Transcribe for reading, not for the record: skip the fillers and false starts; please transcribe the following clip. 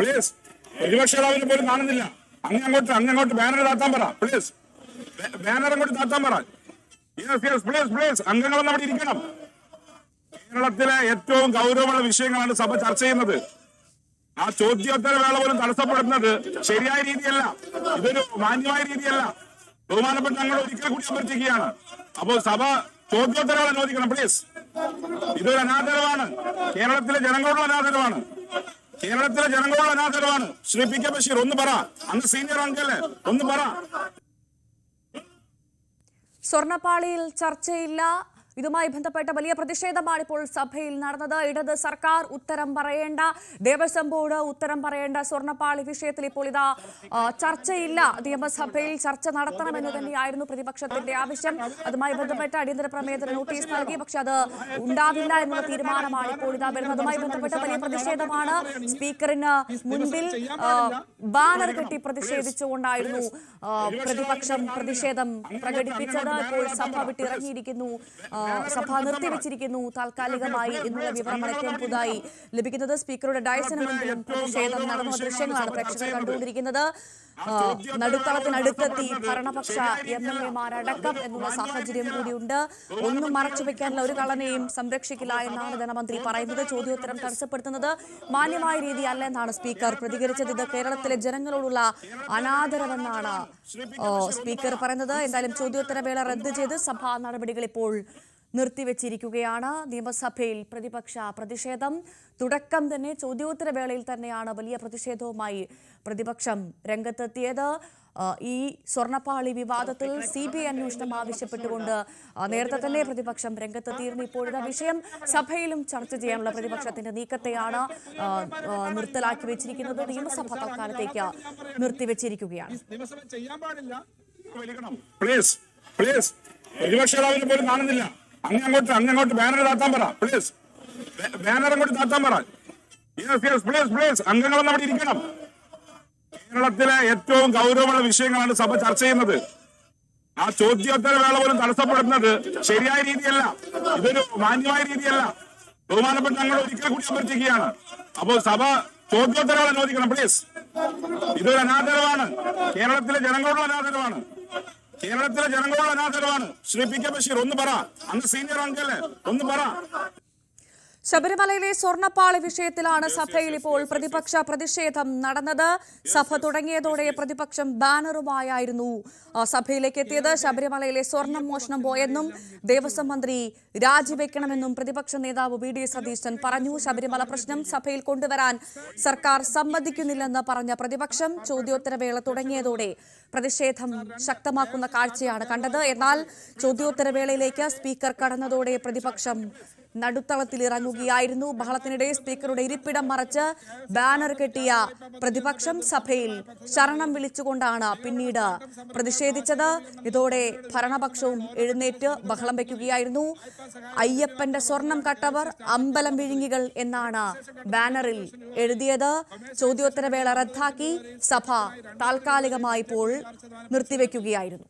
Please. പ്രതിപക്ഷ നേതാവിനെ പോലും കാണുന്നില്ല. അങ്ങോട്ട് ബാനർ താത്താൻ പറ പ്ലീസ്. ബാനർ അങ്ങോട്ട് താത്താൻ പറ. പ്ലീസ് അംഗങ്ങളൊന്നും അവിടെ ഇരിക്കണം. കേരളത്തിലെ ഏറ്റവും ഗൗരവമുള്ള വിഷയങ്ങളാണ് സഭ ചർച്ച ചെയ്യുന്നത്. ആ ചോദ്യോത്തര വേള പോലും തടസ്സപ്പെടുന്നത് ശരിയായ രീതിയല്ല. ഇതൊരു മാന്യമായ രീതിയല്ല. ബഹുമാനപ്പെട്ട ഞങ്ങൾ ഒരിക്കൽ കൂടി അഭ്യർത്ഥിക്കുകയാണ്. അപ്പോൾ സഭ ചോദ്യോത്തരവേള അനുവദിക്കണം പ്ലീസ്. ഇതൊരു അനാദരവാണ്. കേരളത്തിലെ ജനങ്ങളോടുള്ള അനാദരവാണ്. ശ്രീ പി കെ ബഷീർ ഒന്ന് പറ. അന്ന് സീനിയർ അംഗല്ലേ, ഒന്ന് പറ. സ്വർണ്ണപ്പാളിയിൽ ചർച്ചയില്ല. ഇതുമായി ബന്ധപ്പെട്ട വലിയ പ്രതിഷേധമാണ് ഇപ്പോൾ സഭയിൽ നടന്നത്. ഇടത് സർക്കാർ ഉത്തരം പറയേണ്ട, ദേവസ്വം ബോർഡ് ഉത്തരം പറയേണ്ട സ്വർണ്ണപ്പാളി വിഷയത്തിൽ ഇപ്പോൾ ഇതാ ചർച്ചയില്ല. നിയമസഭയിൽ ചർച്ച നടത്തണമെന്ന് തന്നെയായിരുന്നു പ്രതിപക്ഷത്തിന്റെ ആവശ്യം. അതുമായി ബന്ധപ്പെട്ട അടിയന്തര പ്രമേയത്തിന് നോട്ടീസ് നൽകി. പക്ഷെ അത് ഉണ്ടാവില്ല എന്നുള്ള തീരുമാനമാണ് ഇപ്പോൾ ഇതാ വരുന്നത്. അതുമായി ബന്ധപ്പെട്ട വലിയ പ്രതിഷേധമാണ്. സ്പീക്കറിന് മുൻപിൽ ബാനർ കെട്ടി പ്രതിഷേധിച്ചുകൊണ്ടായിരുന്നു പ്രതിപക്ഷം പ്രതിഷേധം പ്രകടിപ്പിച്ചത്. ഇപ്പോൾ സഭ വിട്ടിറങ്ങിയിരിക്കുന്നു. സഭ നിർത്തിവെച്ചിരിക്കുന്നു താൽക്കാലികമായി എന്നുള്ള വിവരമാണ് ഏറ്റവും പുതുതായി ലഭിക്കുന്നത്. സ്പീക്കറുടെ ഡയസിന് മുൻപിലും പ്രതിഷേധം നടന്ന ദൃശ്യങ്ങളാണ് പ്രേക്ഷകർ കണ്ടുകൊണ്ടിരിക്കുന്നത്. നടുത്തളത്തിനടുത്തെത്തി ഭരണപക്ഷ MLA-മാരടക്കം എന്നുള്ള സാഹചര്യം കൂടിയുണ്ട്. ഒന്നും മറച്ചുവെക്കാനുള്ള ഒരു കള്ളനെയും സംരക്ഷിക്കില്ല എന്നാണ് ധനമന്ത്രി പറയുന്നത്. ചോദ്യോത്തരം തടസ്സപ്പെടുത്തുന്നത് മാന്യമായ രീതിയല്ല എന്നാണ് സ്പീക്കർ പ്രതികരിച്ചത്. ഇത് കേരളത്തിലെ ജനങ്ങളോടുള്ള അനാദരവെന്നാണ് സ്പീക്കർ പറയുന്നത്. എന്തായാലും ചോദ്യോത്തരവേള റദ്ദ് ചെയ്ത് സഭാ നടപടികൾ ഇപ്പോൾ നിർത്തിവെച്ചിരിക്കുകയാണ്. നിയമസഭയിൽ പ്രതിപക്ഷ പ്രതിഷേധം തുടക്കം തന്നെ ചോദ്യോത്തരവേളയിൽ തന്നെയാണ് വലിയ പ്രതിഷേധവുമായി പ്രതിപക്ഷം രംഗത്തെത്തിയത്. ഈ സ്വർണ്ണപ്പാളി വിവാദത്തിൽ CBI അന്വേഷണം ആവശ്യപ്പെട്ടുകൊണ്ട് നേരത്തെ തന്നെ പ്രതിപക്ഷം രംഗത്തെത്തിയിരുന്നു. ഇപ്പോഴത്തെ വിഷയം സഭയിലും ചർച്ച ചെയ്യാനുള്ള പ്രതിപക്ഷത്തിന്റെ നീക്കത്തെയാണ് നിർത്തലാക്കി വെച്ചിരിക്കുന്നത്. നിയമസഭ തൽക്കാലത്തേക്ക് നിർത്തിവെച്ചിരിക്കുകയാണ്. പ്രതിപക്ഷ നേതാവിനെ പോലും കാണുന്നില്ല. അങ്ങോട്ട് ബാനർ താത്താൻ പറ പ്ലീസ്. ബാനർ അങ്ങോട്ട് താത്താൻ പറ. പ്ലീസ് അംഗങ്ങളൊന്നും അവിടെ ഇരിക്കണം. കേരളത്തിലെ ഏറ്റവും ഗൗരവമുള്ള വിഷയങ്ങളാണ് സഭ ചർച്ച ചെയ്യുന്നത്. ആ ചോദ്യോത്തര വേള പോലും തടസ്സപ്പെടുന്നത് ശരിയായ രീതിയല്ല. ഇതൊരു മാന്യമായ രീതിയല്ല. ബഹുമാനപ്പെട്ട ഞങ്ങൾ ഒരിക്കൽ കൂടി അഭ്യർത്ഥിക്കുകയാണ്. അപ്പോൾ സഭ ചോദ്യോത്തരവേള അനുവദിക്കണം പ്ലീസ്. ഇതൊരു അനാദരവാണ്. കേരളത്തിലെ ജനങ്ങളോടുള്ള അനാദരവാണ്. ശ്രീ പി കെ ബഷീർ ഒന്ന് പറ. അന്ന് സീനിയർ അംഗല്ലേ, ഒന്ന് പറ. ശബരിമലയിലെ സ്വർണ്ണപ്പാളി വിഷയത്തിലാണ് സഭയിൽ ഇപ്പോൾ പ്രതിപക്ഷ പ്രതിഷേധം നടന്നത്. സഭ തുടങ്ങിയതോടെ പ്രതിപക്ഷം ബാനറുമായായിരുന്നു സഭയിലേക്ക് എത്തിയത്. ശബരിമലയിലെ സ്വർണം മോഷണം പോയെന്നും ദേവസ്വം മന്ത്രി രാജിവെക്കണമെന്നും പ്രതിപക്ഷ നേതാവ് VD സതീശൻ പറഞ്ഞു. ശബരിമല പ്രശ്നം സഭയിൽ കൊണ്ടുവരാൻ സർക്കാർ സമ്മതിക്കുന്നില്ലെന്ന് പറഞ്ഞ പ്രതിപക്ഷം ചോദ്യോത്തരവേള തുടങ്ങിയതോടെ പ്രതിഷേധം ശക്തമാക്കുന്ന കാഴ്ചയാണ് കണ്ടത്. എന്നാൽ ചോദ്യോത്തരവേളയിലേക്ക് സ്പീക്കർ കടന്നതോടെ പ്രതിപക്ഷം നടുത്തളത്തിലിറങ്ങുകയായിരുന്നു. ബഹളത്തിനിടെ സ്പീക്കറുടെ ഇരിപ്പിടം മറച്ച് ബാനർ കെട്ടിയ പ്രതിപക്ഷം സഭയിൽ ശരണം വിളിച്ചുകൊണ്ടാണ് പിന്നീട് പ്രതിഷേധിച്ചത്. ഇതോടെ ഭരണപക്ഷവും എഴുന്നേറ്റ് ബഹളം വയ്ക്കുകയായിരുന്നു. അയ്യപ്പന്റെ സ്വർണം കട്ടവർ അമ്പലം വിഴുങ്ങികൾ എന്നാണ് ബാനറിൽ എഴുതിയത്. ചോദ്യോത്തരവേള റദ്ദാക്കി സഭ താൽക്കാലികമായി ഇപ്പോൾ നിർത്തിവെക്കുകയായിരുന്നു.